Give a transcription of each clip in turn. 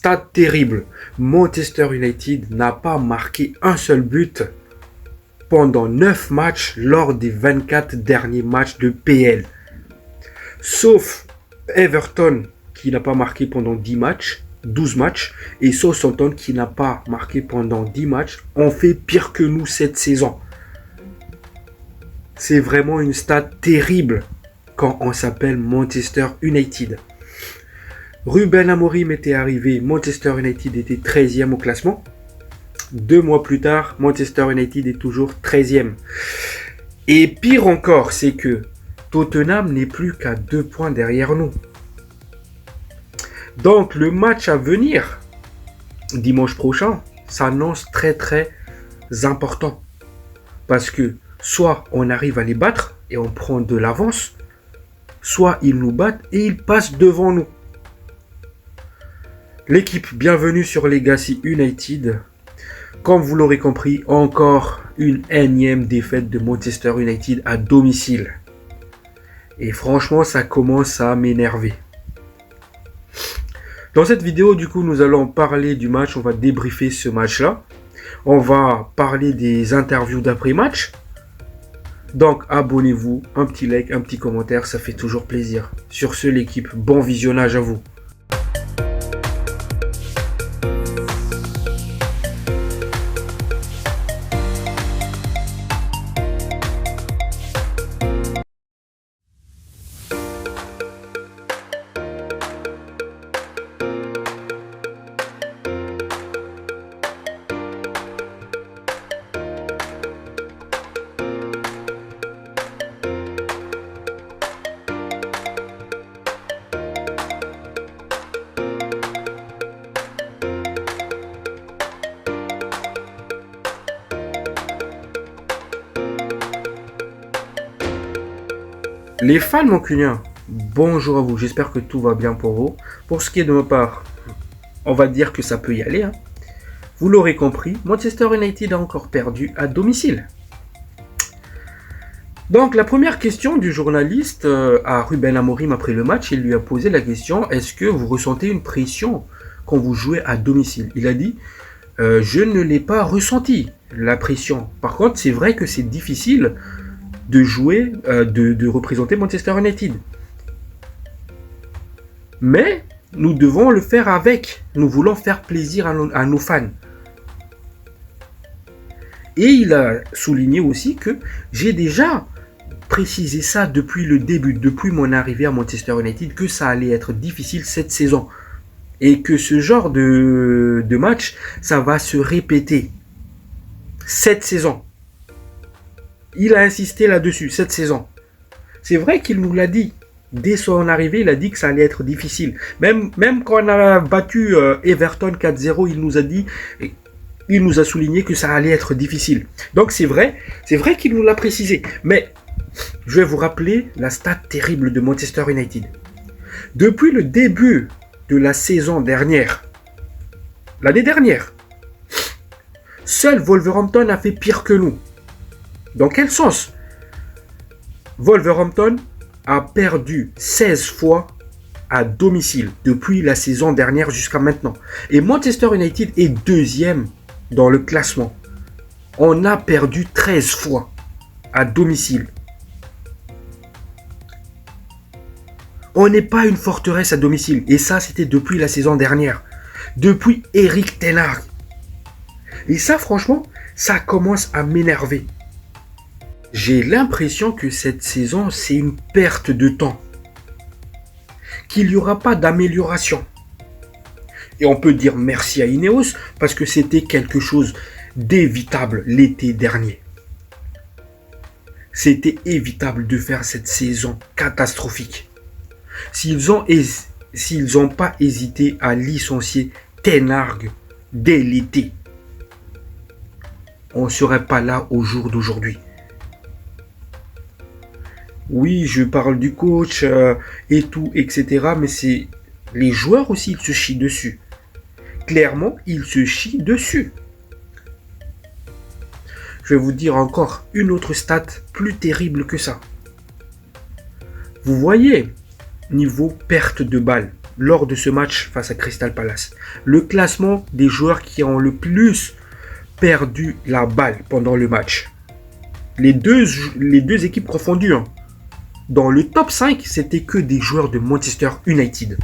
Stade terrible. Manchester United n'a pas marqué un seul but pendant 9 matchs lors des 24 derniers matchs de PL. Sauf Everton qui n'a pas marqué pendant 12 matchs, et Southampton qui n'a pas marqué pendant 10 matchs, ont fait pire que nous cette saison. C'est vraiment une stat terrible quand on s'appelle Manchester United. Ruben Amorim était arrivé, Manchester United était 13e au classement. 2 mois plus tard, Manchester United est toujours 13e. Et pire encore, c'est que Tottenham n'est plus qu'à 2 points derrière nous. Donc le match à venir, dimanche prochain, s'annonce très très important. Parce que soit on arrive à les battre et on prend de l'avance, soit ils nous battent et ils passent devant nous. L'équipe, bienvenue sur Legacy United. Comme vous l'aurez compris, encore une énième défaite de Manchester United à domicile. Et franchement, ça commence à m'énerver. Dans cette vidéo, du coup, nous allons parler du match. On va débriefer ce match-là. On va parler des interviews d'après-match. Donc, abonnez-vous, un petit like, un petit commentaire, ça fait toujours plaisir. Sur ce, l'équipe, bon visionnage à vous. Les fans mancuniens, bonjour à vous, j'espère que tout va bien pour vous. Pour ce qui est de ma part, on va dire que ça peut y aller. Vous l'aurez compris, Manchester United a encore perdu à domicile. Donc la première question du journaliste à Ruben Amorim après le match, il lui a posé la question: est-ce que vous ressentez une pression quand vous jouez à domicile? Il a dit je ne l'ai pas ressenti, la pression. Par contre, c'est vrai que c'est difficile de jouer, de représenter Manchester United. Mais nous devons le faire avec. Nous voulons faire plaisir à nos fans. Et il a souligné aussi que j'ai déjà précisé ça depuis le début, depuis mon arrivée à Manchester United, que ça allait être difficile cette saison. Et que ce genre de match, ça va se répéter cette saison. Il a insisté là-dessus, cette saison. C'est vrai qu'il nous l'a dit. Dès son arrivée, il a dit que ça allait être difficile. Même quand on a battu Everton 4-0, il nous a souligné que ça allait être difficile. Donc c'est vrai qu'il nous l'a précisé. Mais je vais vous rappeler la stat terrible de Manchester United. Depuis le début de la saison dernière, l'année dernière, seul Wolverhampton a fait pire que nous. Dans quel sens? Wolverhampton a perdu 16 fois à domicile depuis la saison dernière jusqu'à maintenant. Et Manchester United est deuxième dans le classement. On a perdu 13 fois à domicile. On n'est pas une forteresse à domicile. Et ça, c'était depuis la saison dernière. Depuis Erik ten Hag. Et ça, franchement, ça commence à m'énerver. J'ai l'impression que cette saison, c'est une perte de temps. Qu'il n'y aura pas d'amélioration. Et on peut dire merci à Ineos parce que c'était quelque chose d'évitable l'été dernier. C'était évitable de faire cette saison catastrophique. S'ils n'ont pas hésité à licencier Ten Hag dès l'été, on ne serait pas là au jour d'aujourd'hui. Oui, je parle du coach et tout, etc. Mais c'est les joueurs aussi, ils se chient dessus. Clairement, ils se chient dessus. Je vais vous dire encore une autre stat plus terrible que ça. Vous voyez, niveau perte de balles, lors de ce match face à Crystal Palace. Le classement des joueurs qui ont le plus perdu la balle pendant le match. Les deux équipes confondues. Hein. Dans le top 5, c'était que des joueurs de Manchester United.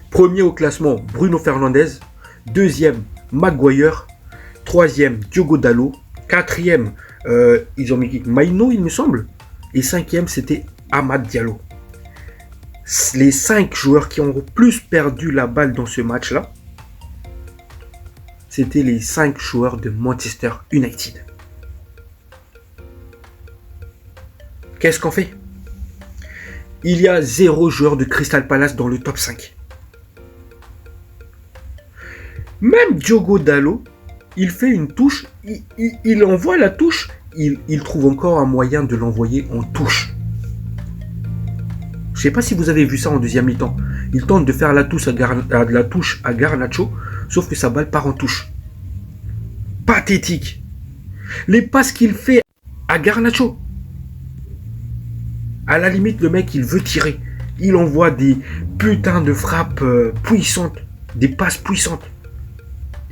Premier au classement, Bruno Fernandes. Deuxième, Maguire. Troisième, Diogo Dalot. Quatrième, ils ont mis Maino, il me semble. Et cinquième, c'était Amad Diallo. Les 5 joueurs qui ont le plus perdu la balle dans ce match-là, c'était les 5 joueurs de Manchester United. Qu'est-ce qu'on fait? Il y a 0 joueur de Crystal Palace dans le top 5. Même Diogo Dalot, il fait une touche, il envoie la touche, il trouve encore un moyen de l'envoyer en touche. Je ne sais pas si vous avez vu ça en deuxième mi-temps. Il tente de faire la touche à Garnacho, sauf que sa balle part en touche. Pathétique. Les passes qu'il fait à Garnacho. À la limite, le mec, il veut tirer. Il envoie des putains de frappes puissantes, des passes puissantes.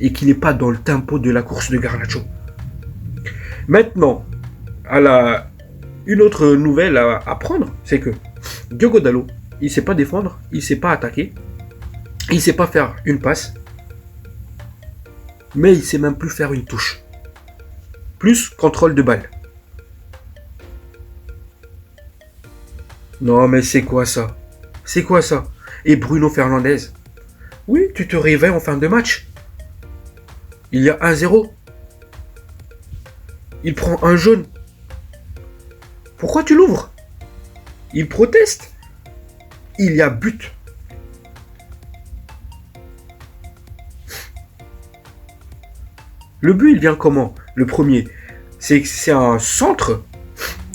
Et qu'il n'est pas dans le tempo de la course de Garnacho. Maintenant, une autre nouvelle à prendre, c'est que Diogo Dalot, il ne sait pas défendre, il ne sait pas attaquer, il ne sait pas faire une passe, mais il ne sait même plus faire une touche. Plus contrôle de balle. Non mais c'est quoi ça? C'est quoi ça? Et Bruno Fernandes? Oui, tu te réveilles en fin de match. Il y a 1-0. Il prend un jaune. Pourquoi tu l'ouvres? Il proteste. Il y a but. Le but, il vient comment? Le premier, c'est un centre,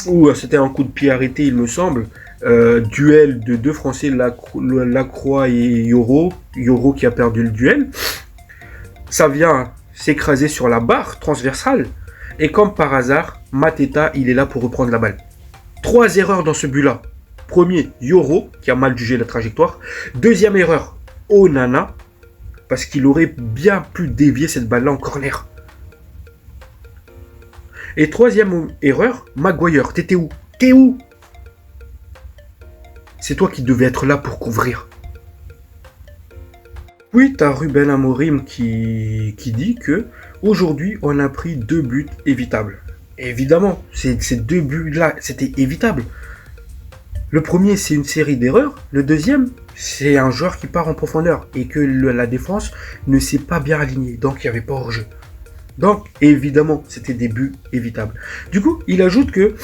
ou c'était un coup de pied arrêté, il me semble. Duel de deux Français, Lacroix et Yoro. Yoro qui a perdu le duel. Ça vient s'écraser sur la barre transversale. Et comme par hasard, Mateta, il est là pour reprendre la balle. 3 erreurs dans ce but-là. Premier, Yoro, qui a mal jugé la trajectoire. Deuxième erreur, Onana, parce qu'il aurait bien pu dévier cette balle-là en corner. Et troisième erreur, Maguire, t'étais où? T'es où? C'est toi qui devais être là pour couvrir. Oui, t'as Ruben Amorim qui dit que aujourd'hui on a pris 2 buts évitables. Évidemment, ces 2 buts-là, c'était évitable. Le premier, c'est une série d'erreurs. Le deuxième, c'est un joueur qui part en profondeur et que la défense ne s'est pas bien alignée. Donc, il n'y avait pas hors-jeu. Donc, évidemment, c'était des buts évitables. Du coup, il ajoute que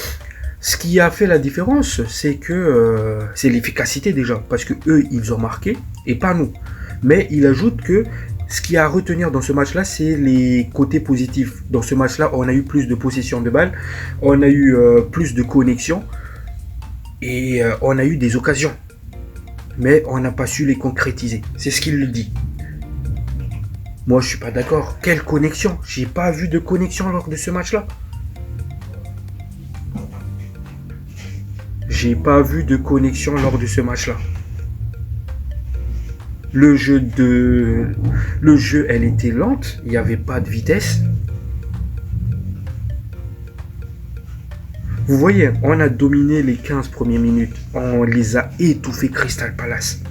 ce qui a fait la différence, c'est que c'est l'efficacité déjà. Parce que eux, ils ont marqué et pas nous. Mais il ajoute que ce qu'il y a à retenir dans ce match-là, c'est les côtés positifs. Dans ce match-là, on a eu plus de possession de balles, on a eu plus de connexion et on a eu des occasions. Mais on n'a pas su les concrétiser. C'est ce qu'il le dit. Moi, je suis pas d'accord. Quelle connexion? J'ai pas vu de connexion lors de ce match-là. J'ai pas vu de connexion lors de ce match-là. Le jeu, elle était lente, il n'y avait pas de vitesse. Vous voyez, on a dominé les 15 premières minutes. On les a étouffés, Crystal Palace.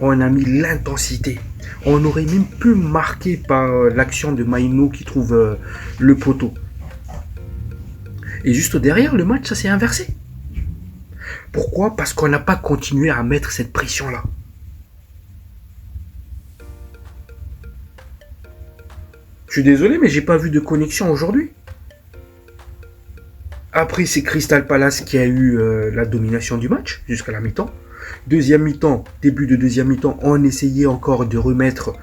On a mis l'intensité. On aurait même pu marquer par l'action de Maino qui trouve le poteau. Et juste derrière, le match, ça s'est inversé. Pourquoi? Parce qu'on n'a pas continué à mettre cette pression-là. Je suis désolé, mais j'ai pas vu de connexion aujourd'hui. Après, c'est Crystal Palace qui a eu la domination du match jusqu'à la mi-temps. Deuxième mi-temps, début de deuxième mi-temps, on essayait encore de remettre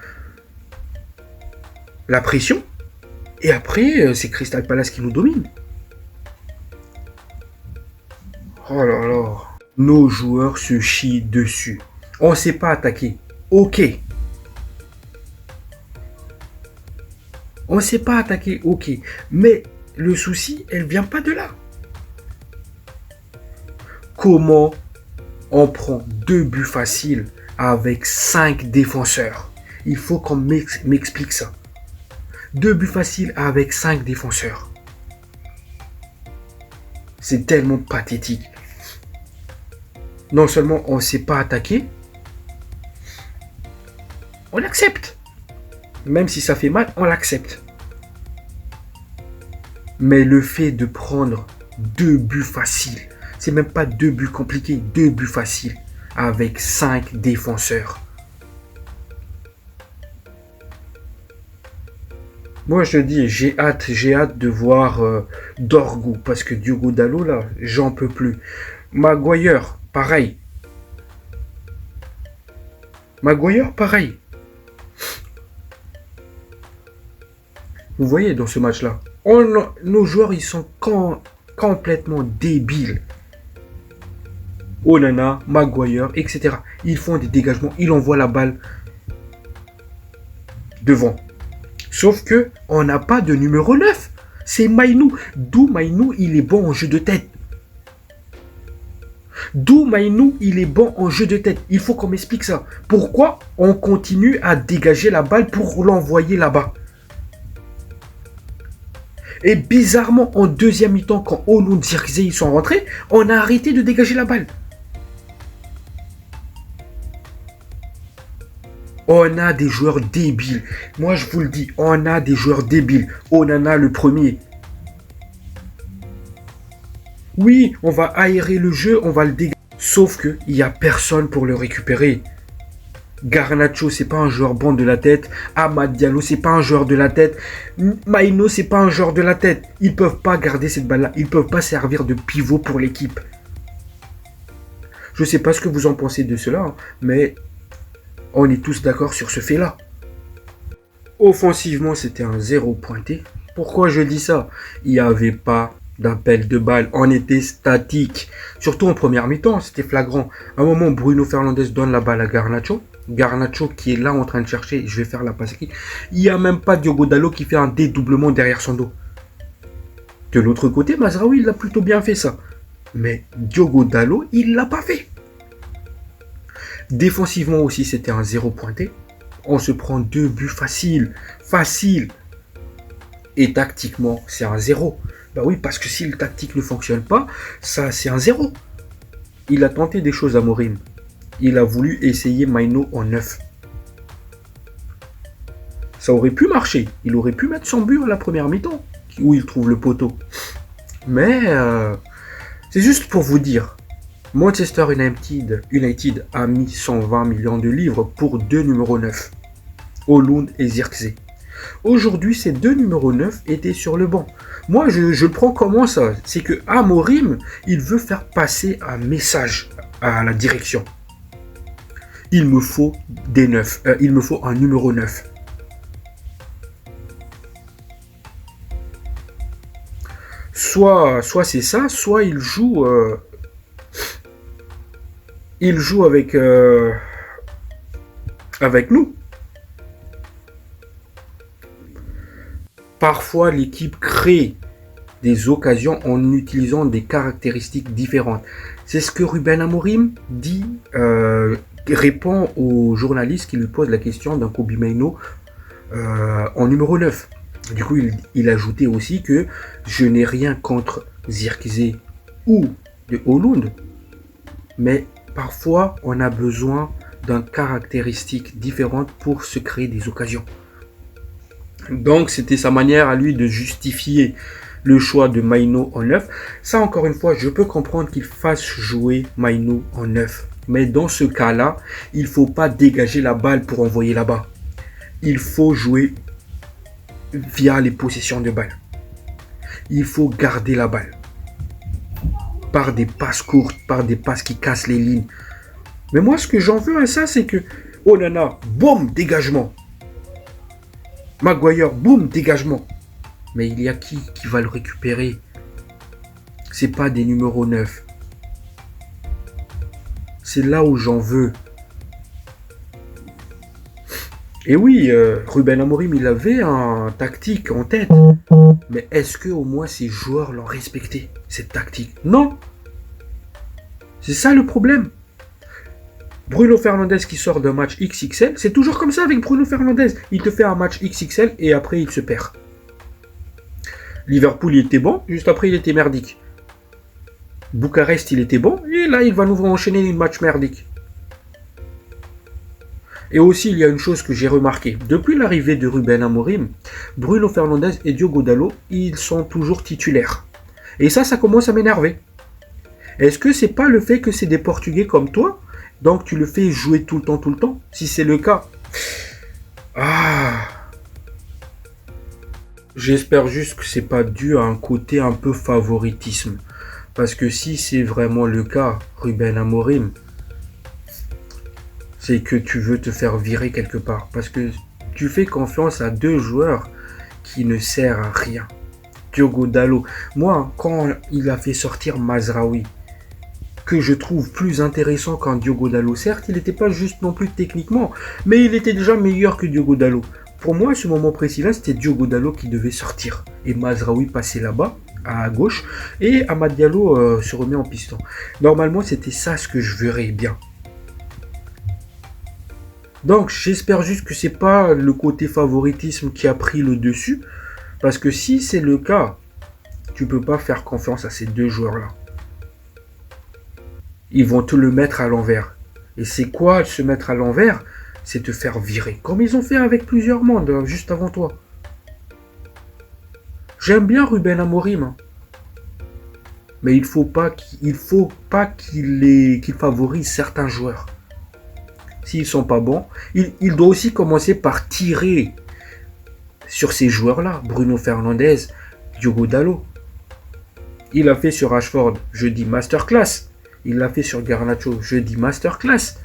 la pression. Et après, c'est Crystal Palace qui nous domine. Oh là là. Nos joueurs se chient dessus. On ne sait pas attaquer. Ok. On ne sait pas attaquer, ok. Mais le souci, elle vient pas de là. Comment on prend 2 buts faciles avec 5 défenseurs. Il faut qu'on m'explique ça. 2 buts faciles avec 5 défenseurs. C'est tellement pathétique. Non seulement on ne sait pas attaquer, on l'accepte. Même si ça fait mal, on l'accepte. Mais le fait de prendre 2 buts faciles, c'est même pas 2 buts compliqués, 2 buts faciles avec 5 défenseurs. Moi je te dis, j'ai hâte de voir Dorgu, parce que Diogo Dalot là, j'en peux plus. Maguire, pareil. Vous voyez dans ce match-là, nos joueurs ils sont complètement débiles. Onana, Maguire, etc. Ils font des dégagements, ils envoient la balle devant. Sauf que on n'a pas de numéro 9. C'est Mainoo. D'où Mainoo, il est bon en jeu de tête. Il faut qu'on m'explique ça. Pourquoi on continue à dégager la balle pour l'envoyer là-bas? Et bizarrement, en deuxième mi-temps, quand Olund, Zirkzee ils sont rentrés, on a arrêté de dégager la balle. On a des joueurs débiles. Moi, je vous le dis, on a des joueurs débiles. Onana, le premier. Oui, on va aérer le jeu, on va le dégager. Sauf qu'il n'y a personne pour le récupérer. Garnacho, c'est pas un joueur bon de la tête. Amad Diallo, c'est pas un joueur de la tête. Mainoo, c'est pas un joueur de la tête. Ils peuvent pas garder cette balle-là. Ils peuvent pas servir de pivot pour l'équipe. Je sais pas ce que vous en pensez de cela, mais on est tous d'accord sur ce fait-là. Offensivement, c'était un 0 pointé. Pourquoi je dis ça? Il n'y avait pas d'appel de balle. On était statique. Surtout en première mi-temps, c'était flagrant. À un moment, Bruno Fernandes donne la balle à Garnacho. Garnacho qui est là en train de chercher, je vais faire la passe. Il n'y a même pas Diogo Dalot qui fait un dédoublement derrière son dos. De l'autre côté, Mazraoui, il a plutôt bien fait ça. Mais Diogo Dalot, il ne l'a pas fait. Défensivement aussi, c'était un 0 pointé. On se prend 2 buts faciles. Et tactiquement, c'est un 0. Bah oui, parce que si le tactique ne fonctionne pas, ça c'est un 0. Il a tenté des choses à Amorim. Il a voulu essayer Mainoo en 9. Ça aurait pu marcher. Il aurait pu mettre son but à la première mi-temps, où il trouve le poteau. Mais c'est juste pour vous dire, Manchester United a mis 120 millions de livres pour 2 numéros 9, Olund et Zirkzee. Aujourd'hui, ces 2 numéros 9 étaient sur le banc. Moi, je le prends comment ça? C'est que Amorim, il veut faire passer un message à la direction. Il me faut des 9. Il me faut un numéro 9. Soit c'est ça, soit il joue avec nous. Parfois, l'équipe crée des occasions en utilisant des caractéristiques différentes. C'est ce que Ruben Amorim dit, répond aux journalistes qui lui posent la question d'un Kobbie Mainoo en numéro 9. Du coup, il ajoutait aussi que je n'ai rien contre Zirkzee ou de Olund, mais parfois, on a besoin d'une caractéristique différente pour se créer des occasions. Donc, c'était sa manière à lui de justifier le choix de Mainoo en 9. Ça, encore une fois, je peux comprendre qu'il fasse jouer Mainoo en 9. Mais dans ce cas-là, il ne faut pas dégager la balle pour envoyer là-bas. Il faut jouer via les possessions de balle. Il faut garder la balle. Par des passes courtes, par des passes qui cassent les lignes. Mais moi, ce que j'en veux à ça, c'est que Onana, boum, dégagement. Maguire, boum, dégagement. Mais il y a qui va le récupérer? C'est pas des numéros 9. C'est là où j'en veux. Et oui, Ruben Amorim, il avait un tactique en tête. Mais est-ce que au moins ces joueurs l'ont respecté, cette tactique? Non. C'est ça le problème. Bruno Fernandes qui sort d'un match XXL, c'est toujours comme ça avec Bruno Fernandes. Il te fait un match XXL et après il se perd. Liverpool, il était bon, juste après il était merdique. Bucarest, il était bon, et là il va nous enchaîner une match merdique. Et aussi, il y a une chose que j'ai remarqué. Depuis l'arrivée de Ruben Amorim, Bruno Fernandes et Diogo Dalot, ils sont toujours titulaires. Et ça commence à m'énerver. Est-ce que c'est pas le fait que c'est des Portugais comme toi, donc tu le fais jouer tout le temps? Si c'est le cas, j'espère juste que c'est pas dû à un côté un peu favoritisme. Parce que si c'est vraiment le cas, Ruben Amorim, c'est que tu veux te faire virer quelque part. Parce que tu fais confiance à deux joueurs qui ne servent à rien. Diogo Dalot. Moi, quand il a fait sortir Mazraoui, que je trouve plus intéressant qu'un Diogo Dalot, certes, il n'était pas juste non plus techniquement, mais il était déjà meilleur que Diogo Dalot. Pour moi, à ce moment précis-là, c'était Diogo Dalot qui devait sortir. Et Mazraoui passait là-bas, à gauche, et Amad Diallo se remet en piston. Normalement, c'était ça ce que je verrais bien. Donc, j'espère juste que c'est pas le côté favoritisme qui a pris le dessus. Parce que si c'est le cas, tu peux pas faire confiance à ces deux joueurs-là. Ils vont te le mettre à l'envers. Et c'est quoi se mettre à l'envers? C'est te faire virer. Comme ils ont fait avec plusieurs mondes juste avant toi. J'aime bien Ruben Amorim. Mais il faut pas qu'il favorise certains joueurs. S'ils sont pas bons, il doit aussi commencer par tirer sur ces joueurs-là. Bruno Fernandes, Diogo Dalot. Il l'a fait sur Rashford, je dis masterclass. Il l'a fait sur Garnacho, je dis masterclass.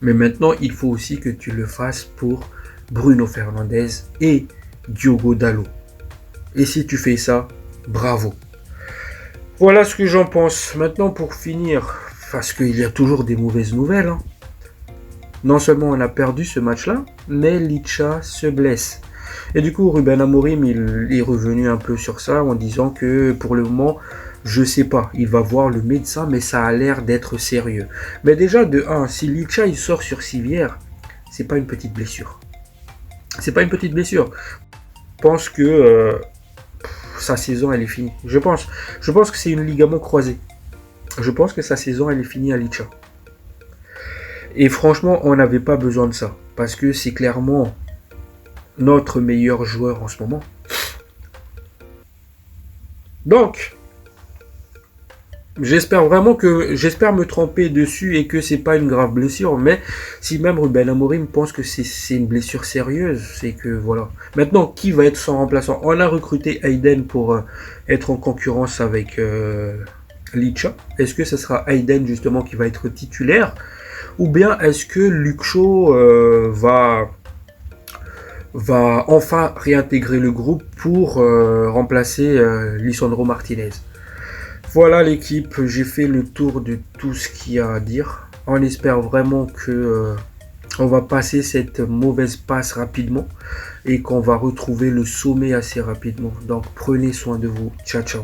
Mais maintenant, il faut aussi que tu le fasses pour Bruno Fernandes et Diogo Dalot. Et si tu fais ça, bravo. Voilà ce que j'en pense. Maintenant, pour finir, parce qu'il y a toujours des mauvaises nouvelles. Non seulement on a perdu ce match-là, mais Licha se blesse. Et du coup, Ruben Amorim, il est revenu un peu sur ça en disant que pour le moment, je sais pas, il va voir le médecin, mais ça a l'air d'être sérieux. Mais déjà, de 1, si Licha il sort sur civière, c'est pas une petite blessure. C'est pas une petite blessure. Je pense que sa saison, elle est finie. Je pense que c'est une ligament croisé. Je pense que sa saison, elle est finie à Licha. Et franchement, on n'avait pas besoin de ça. Parce que c'est clairement notre meilleur joueur en ce moment. Donc, j'espère me tromper dessus et que c'est pas une grave blessure. Mais si même Ruben Amorim pense que c'est une blessure sérieuse, c'est que voilà. Maintenant, qui va être son remplaçant? On a recruté Hayden pour être en concurrence avec Licha. Est-ce que ce sera Hayden justement qui va être titulaire? Ou bien est-ce que Luke Shaw va enfin réintégrer le groupe pour remplacer Lisandro Martinez? Voilà l'équipe, j'ai fait le tour de tout ce qu'il y a à dire. On espère vraiment que on va passer cette mauvaise passe rapidement et qu'on va retrouver le sommet assez rapidement. Donc prenez soin de vous. Ciao, ciao.